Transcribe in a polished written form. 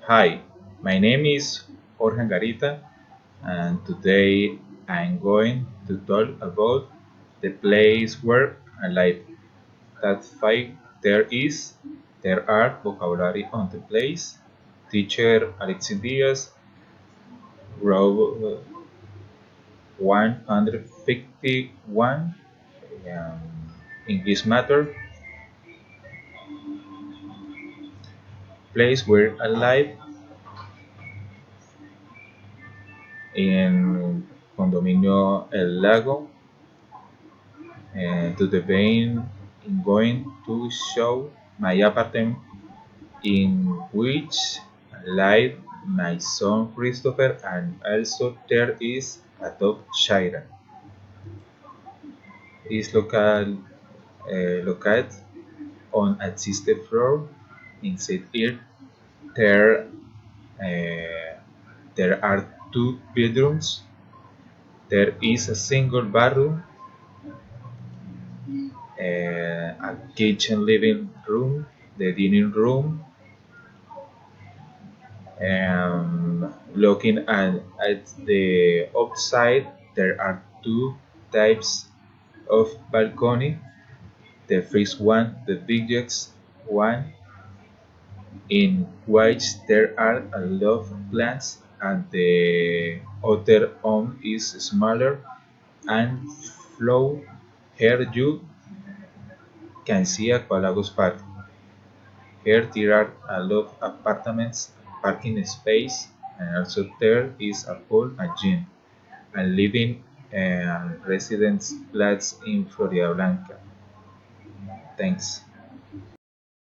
Hi, my name is Jorge Garita, and today I'm going to talk about the place where I live. That fact there are vocabulary on the place. Teacher Alexis Diaz wrote 151 um, in this matter, place where I live in Condominio El Lago, and to the vein in going to show my apartment in which live my son Christopher, and also there is a dog Shira. Is located on a existing floor inside it. There, uh, there are two bedrooms. There is a single bathroom, a kitchen, living room, the dining room. Looking at the outside, there are two types of balcony. The first one, the biggest one, in which there are a lot of plants, and the other one is smaller and flow. Here you can see Aqualagos Park. Here there are a lot of apartments, parking space, and also there is a pool and gym, and living and residence flats in Florida Blanca. Thanks.